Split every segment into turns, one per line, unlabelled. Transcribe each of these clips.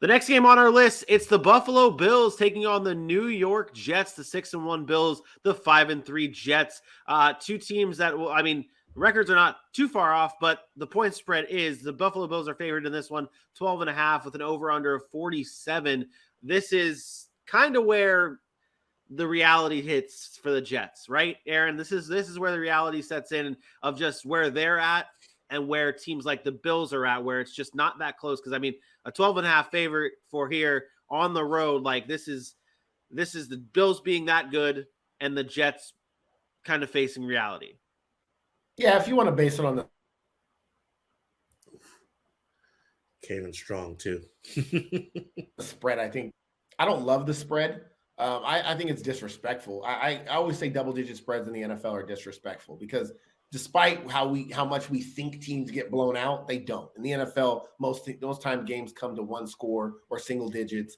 The next game on our list, it's the Buffalo Bills taking on the New York Jets, the 6-1 Bills, the 5-3 Jets. Two teams that will, records are not too far off, but the point spread is the Buffalo Bills are favored in this one, 12.5 with an over-under of 47. This is kind of where the reality hits for the Jets, right, Aaron? This is where the reality sets in of just where they're at and where teams like the Bills are at, where it's just not that close. Because a 12.5 favorite for here on the road, like this is the Bills being that good and the Jets kind of facing reality.
Yeah, if you want to base it on the
came in strong too.
spread, I don't love the spread. I think it's disrespectful. I always say double-digit spreads in the NFL are disrespectful because despite how much we think teams get blown out, they don't. In the NFL, most time games come to one score or single digits,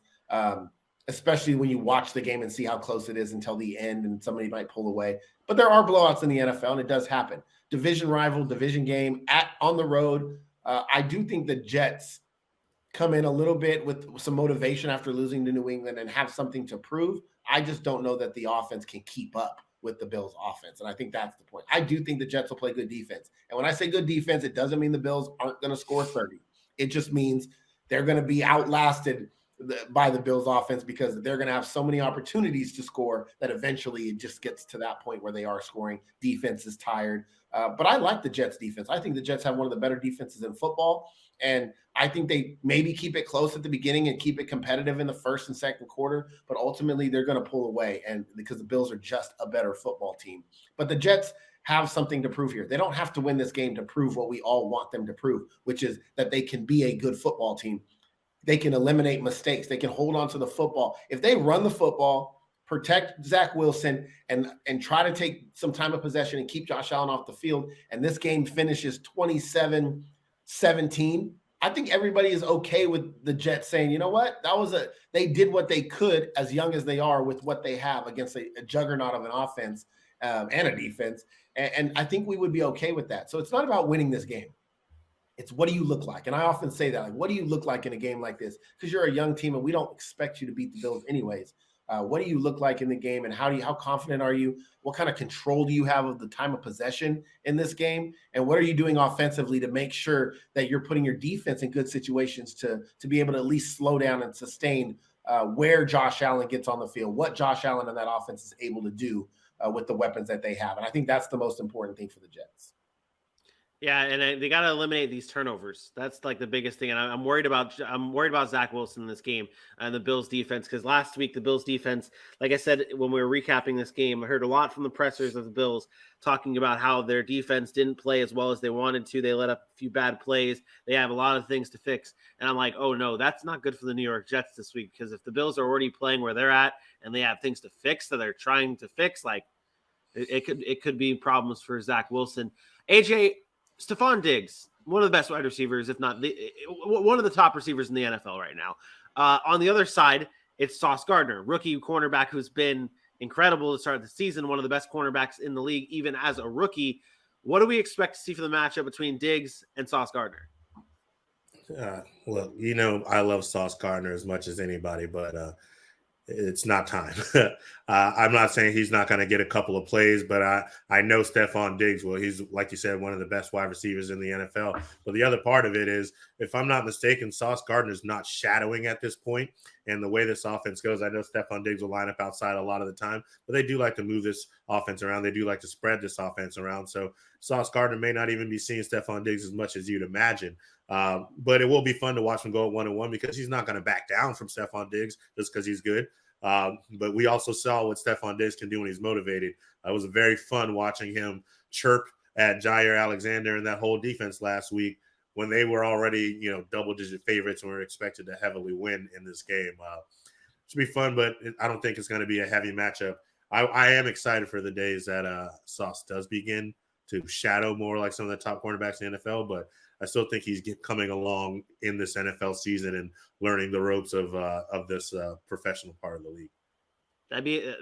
especially when you watch the game and see how close it is until the end and somebody might pull away. But there are blowouts in the NFL, and it does happen. Division rival, division game on the road. I do think the Jets come in a little bit with some motivation after losing to New England and have something to prove. I just don't know that the offense can keep up with the Bills offense. And I think that's the point. I do think the Jets will play good defense. And when I say good defense, it doesn't mean the Bills aren't going to score 30. It just means they're going to be outlasted by the Bills offense because they're going to have so many opportunities to score that eventually it just gets to that point where they are scoring. Defense is tired. But I like the Jets defense. I think the Jets have one of the better defenses in football. And I think they maybe keep it close at the beginning and keep it competitive in the first and second quarter, but ultimately they're going to pull away and because the Bills are just a better football team. But the Jets have something to prove here. They don't have to win this game to prove what we all want them to prove, which is that they can be a good football team. They can eliminate mistakes. They can hold on to the football. If they run the football, protect Zach Wilson, and try to take some time of possession and keep Josh Allen off the field, and this game finishes 27-17, I think everybody is okay with the Jets saying, you know what, they did what they could as young as they are with what they have against a juggernaut of an offense and a defense. And I think we would be okay with that. So it's not about winning this game. It's what do you look like? And I often say that, like, what do you look like in a game like this? Because you're a young team and we don't expect you to beat the Bills anyways. What do you look like in the game, and how confident are you? What kind of control do you have of the time of possession in this game? And what are you doing offensively to make sure that you're putting your defense in good situations to be able to at least slow down and sustain where Josh Allen gets on the field, what Josh Allen and that offense is able to do with the weapons that they have. And I think that's the most important thing for the Jets.
Yeah, and they got to eliminate these turnovers. That's like the biggest thing. And I'm worried about Zach Wilson in this game and the Bills defense because last week the Bills defense, like I said when we were recapping this game, I heard a lot from the pressers of the Bills talking about how their defense didn't play as well as they wanted to. They let up a few bad plays. They have a lot of things to fix. And I'm like, oh no, that's not good for the New York Jets this week because if the Bills are already playing where they're at and they have things to fix that they're trying to fix, like it could be problems for Zach Wilson. AJ, Stephon Diggs, one of the best wide receivers, if not one of the top receivers in the NFL right now. On the other side, it's Sauce Gardner, rookie cornerback who's been incredible to start the season, one of the best cornerbacks in the league, even as a rookie. What do we expect to see for the matchup between Diggs and Sauce Gardner?
Well, I love Sauce Gardner as much as anybody, but it's not time. I'm not saying he's not going to get a couple of plays, but I know Stephon Diggs. Well, he's, like you said, one of the best wide receivers in the NFL. But the other part of it is, if I'm not mistaken, Sauce Gardner's not shadowing at this point. And the way this offense goes, I know Stephon Diggs will line up outside a lot of the time, but they do like to move this offense around. They do like to spread this offense around. So Sauce Gardner may not even be seeing Stephon Diggs as much as you'd imagine. But it will be fun to watch him go 1-1 because he's not going to back down from Stephon Diggs just because he's good. But we also saw what Stephon Diggs can do when he's motivated. It was very fun watching him chirp at Jaire Alexander and that whole defense last week when they were already, double-digit favorites and were expected to heavily win in this game. It should be fun, but I don't think it's going to be a heavy matchup. I am excited for the days that Sauce does begin to shadow more like some of the top cornerbacks in the NFL, but I still think he's coming along in this NFL season and learning the ropes of this professional part of the league.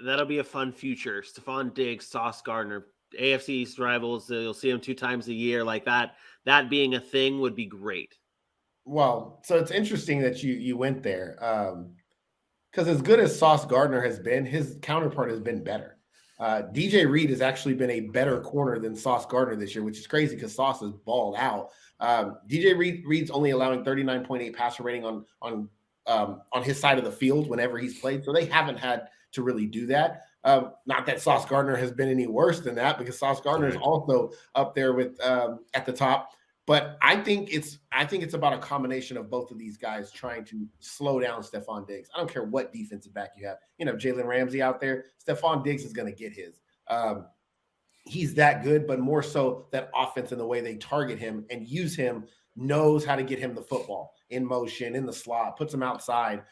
That'll be a fun future. Stephon Diggs, Sauce Gardner, AFC East rivals. You'll see them 2 times a year like that. That being a thing would be great.
Well, so it's interesting that you went there. Because as good as Sauce Gardner has been, his counterpart has been better. DJ Reed has actually been a better corner than Sauce Gardner this year, which is crazy because Sauce has balled out. DJ Reed's only allowing 39.8 passer rating on his side of the field whenever he's played, so they haven't had to really do that. Not that Sauce Gardner has been any worse than that, because Sauce Gardner is also up there with at the top. But I think it's about a combination of both of these guys trying to slow down Stephon Diggs. I don't care what defensive back you have. You know, Jalen Ramsey out there, Stephon Diggs is going to get his. He's that good, but more so that offense and the way they target him and use him knows how to get him the football in motion, in the slot, puts him outside,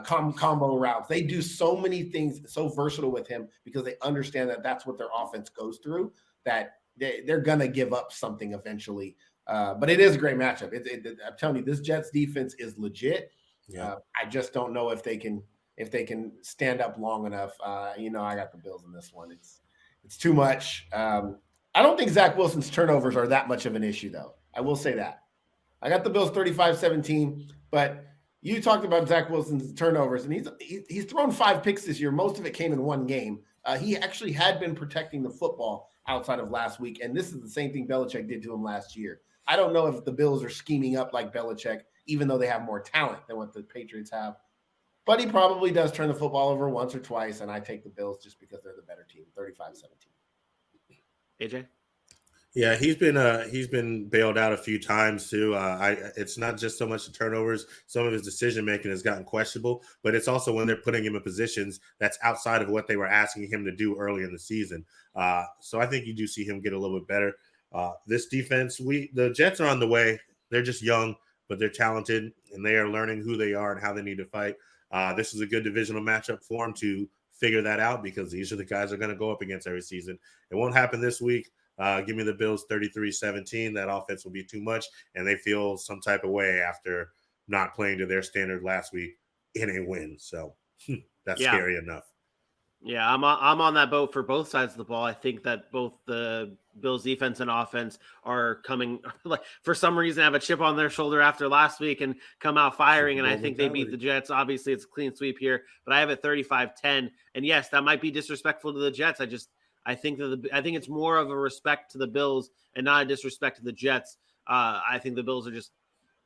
combo routes. They do so many things so versatile with him because they understand that that's what their offense goes through, that they're going to give up something eventually. But it is a great matchup. I'm telling you, this Jets defense is legit.
Yeah.
I just don't know if they can stand up long enough. I got the Bills in this one. It's too much. I don't think Zach Wilson's turnovers are that much of an issue, though. I will say that. I got the Bills 35-17, but you talked about Zach Wilson's turnovers, and he's thrown 5 picks this year. Most of it came in one game. He actually had been protecting the football outside of last week, and this is the same thing Belichick did to him last year. I don't know if the Bills are scheming up like Belichick, even though they have more talent than what the Patriots have. But he probably does turn the football over once or twice, and I take the Bills just because they're the better team, 35-17.
AJ?
Yeah, he's been bailed out a few times too. It's not just so much the turnovers. Some of his decision making has gotten questionable, but it's also when they're putting him in positions that's outside of what they were asking him to do early in the season. So I think you do see him get a little bit better. This defense, the Jets are on the way. They're just young, but they're talented, and they are learning who they are and how they need to fight. This is a good divisional matchup for them to figure that out, because these are the guys they're going to go up against every season. It won't happen this week. Give me the Bills 33-17. That offense will be too much, and they feel some type of way after not playing to their standard last week in a win. So that's scary enough.
Yeah, I'm on that boat for both sides of the ball. I think that both the Bills defense and offense are coming, like, for some reason, have a chip on their shoulder after last week and come out firing. And I think they beat the Jets. Obviously, it's a clean sweep here, but I have it 35-10. And yes, that might be disrespectful to the Jets. I think it's more of a respect to the Bills and not a disrespect to the Jets. I think the Bills are just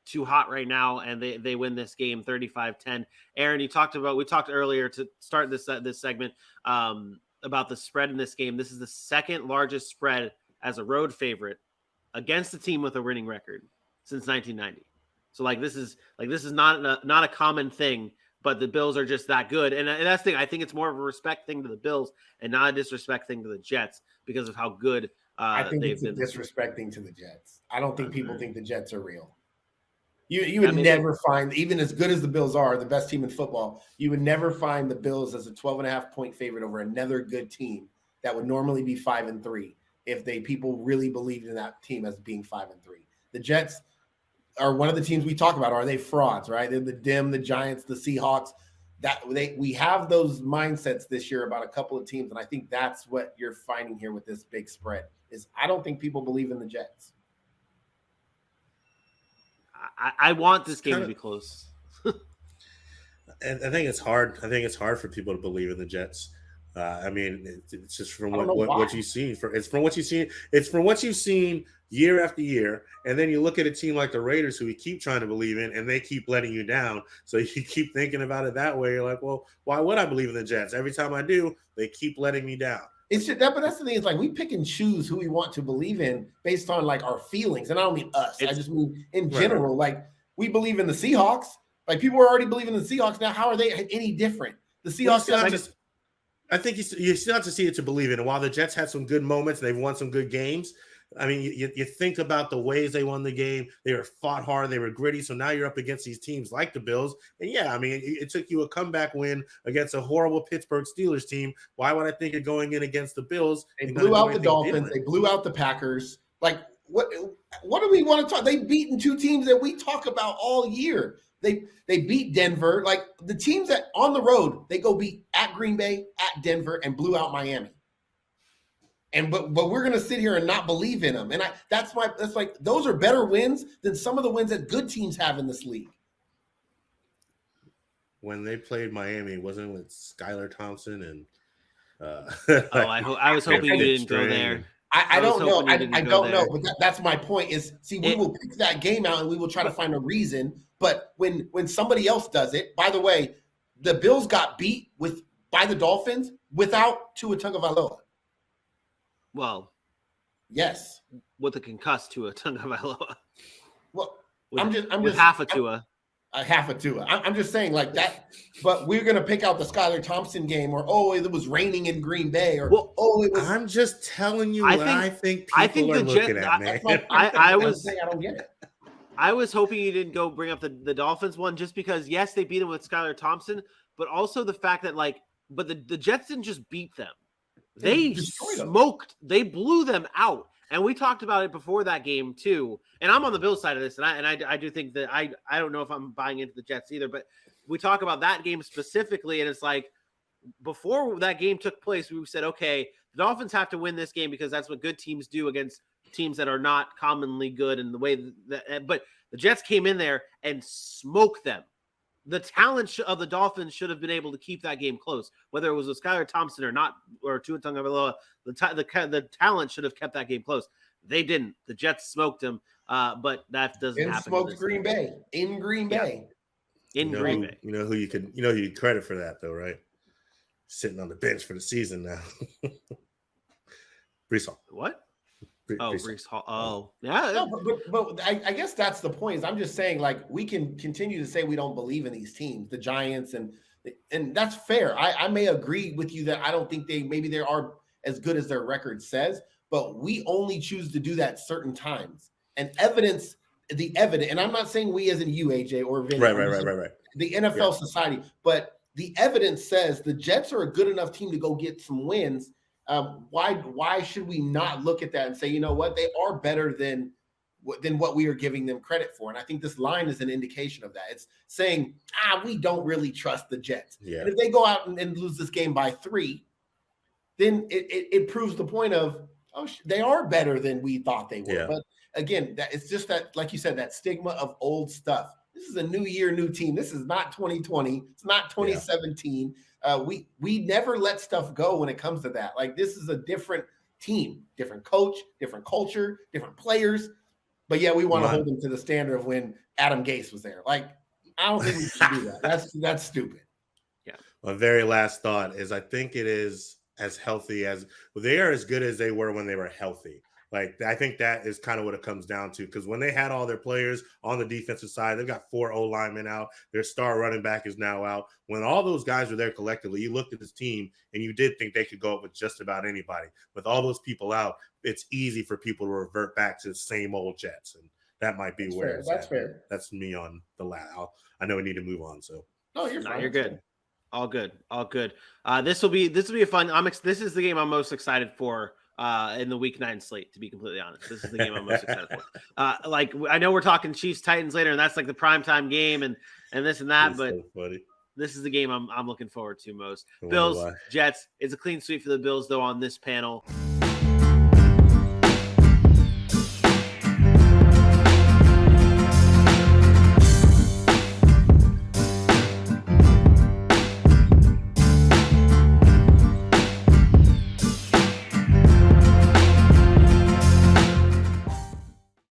too hot right now, and they win this game 35-10. Aaron, we talked earlier to start this segment about the spread in this game. This is the second largest spread as a road favorite against a team with a winning record since 1990. So this is not a common thing, but the Bills are just that good. And that's the thing. I think it's more of a respect thing to the Bills and not a disrespect thing to the Jets because of how good
I think
they've
it's
been.
Disrespecting to the Jets. I don't think people think the Jets are real. You would never find, even as good as the Bills are, the best team in football, you would never find the Bills as a 12.5-point favorite over another good team that would normally be 5-3 if people really believed in that team as being 5-3. The Jets are one of the teams we talk about. Are they frauds, right? They're the Giants, the Seahawks. We have those mindsets this year about a couple of teams, and I think that's what you're finding here with this big spread. Is I don't think people believe in the Jets.
I want this game to be close.
And I think it's hard. I think it's hard for people to believe in the Jets. It's just from what you've seen. It's from what you've seen year after year. And then you look at a team like the Raiders, who we keep trying to believe in, and they keep letting you down. So you keep thinking about it that way. You're like, well, why would I believe in the Jets? Every time I do, they keep letting me down.
It's just that, but that's the thing. It's like we pick and choose who we want to believe in based on like our feelings, and I don't mean us. I just mean in general. Right. Like we believe in the Seahawks. Like people are already believing in the Seahawks now. How are they any different? The Seahawks.
I think you still have to see it to believe in. And while the Jets had some good moments, they've won some good games. I mean, you think about the ways they won the game. They were fought hard. They were gritty. So now you're up against these teams like the Bills. And yeah, I mean, it took you a comeback win against a horrible Pittsburgh Steelers team. Why would I think you're going in against the Bills?
They blew out the Dolphins. They blew out the Packers. Like, what do we want to talk? They've beaten two teams that we talk about all year. They beat Denver. Like the teams that on the road, they go beat at Green Bay, at Denver, and blew out Miami. but we're gonna sit here and not believe in them. And that's like those are better wins than some of the wins that good teams have in this league.
When they played Miami, wasn't it with Skylar Thompson and
I was hoping you didn't go there.
I don't know. I don't know, but that's my point. We will pick that game out and we will try to find a reason. But when somebody else does it, by the way, the Bills got beat by the Dolphins without Tua Tagovailoa.
Well,
yes,
with a concussed Tua Tagovailoa.
Well,
with,
I'm just
half a Tua.
Half a Tua. I'm just saying like that. But we're gonna pick out the Skylar Thompson game, or it was raining in Green Bay, or it was.
I'm just telling you I think people are looking at, man.
I don't get it.
I was hoping you didn't go bring up the Dolphins one, just because yes, they beat him with Skylar Thompson, but also the fact that but the Jets didn't just beat them. They smoked. They blew them out. And we talked about it before that game too. And I'm on the Bills side of this, and I do think that I don't know if I'm buying into the Jets either, but we talk about that game specifically, and it's like before that game took place, we said, okay, the Dolphins have to win this game because that's what good teams do against teams that are not commonly good. And the way but the Jets came in there and smoked them. The talent of the Dolphins should have been able to keep that game close, whether it was with Skylar Thompson or not, or Tua Tagovailoa. The talent should have kept that game close. They didn't. The Jets smoked them, but that doesn't happen.
Smoked Green Bay in Green Bay.
Green Bay.
You know who you credit for that though, right? Sitting on the bench for the season now. Brees Hall.
What? Brees Hall. Oh, yeah.
No, but I guess that's the point. Is I'm just saying, like, we can continue to say we don't believe in these teams, the Giants, and that's fair. I may agree with you that I don't think they are as good as their record says, but we only choose to do that certain times. And the evidence, and I'm not saying we as in you, AJ, or Vinny,
right.
The NFL society, but the evidence says the Jets are a good enough team to go get some wins. Why should we not look at that and say, you know what, they are better than what we are giving them credit for? And I think this line is an indication of that. It's saying, we don't really trust the Jets.
Yeah.
And if they go out and lose this game by 3, then it proves the point of, they are better than we thought they were. Yeah. But again, it's just that, like you said, that stigma of old stuff. This is a new year, new team. This is not 2020. It's not 2017. Yeah. We never let stuff go when it comes to that. Like, this is a different team, different coach, different culture, different players. But yeah, we want to hold them to the standard of when Adam Gase was there. Like, I don't think we should do that. That's stupid.
Yeah. My very last thought is, I think it is as healthy as they are, as good as they were when they were healthy. Like, I think that is kind of what it comes down to, because when they had all their players on the defensive side, they've got 4 O-linemen out. Their star running back is now out. When all those guys were there collectively, you looked at this team and you did think they could go up with just about anybody. With all those people out, it's easy for people to revert back to the same old Jets, and that might be where it's
that's
at.
Fair.
That's me on the last. I know we need to move on. So
no, you're fine.
You're good. All good. This will be a fun. This is the game I'm most excited for. In the Week 9 slate, to be completely honest, this is the game I'm most excited for. Like, I know we're talking Chiefs Titans later, and that's like the primetime game, and this and that, but
so
this is the game I'm looking forward to most. Bills Jets. It's a clean sweep for the Bills, though, on this panel.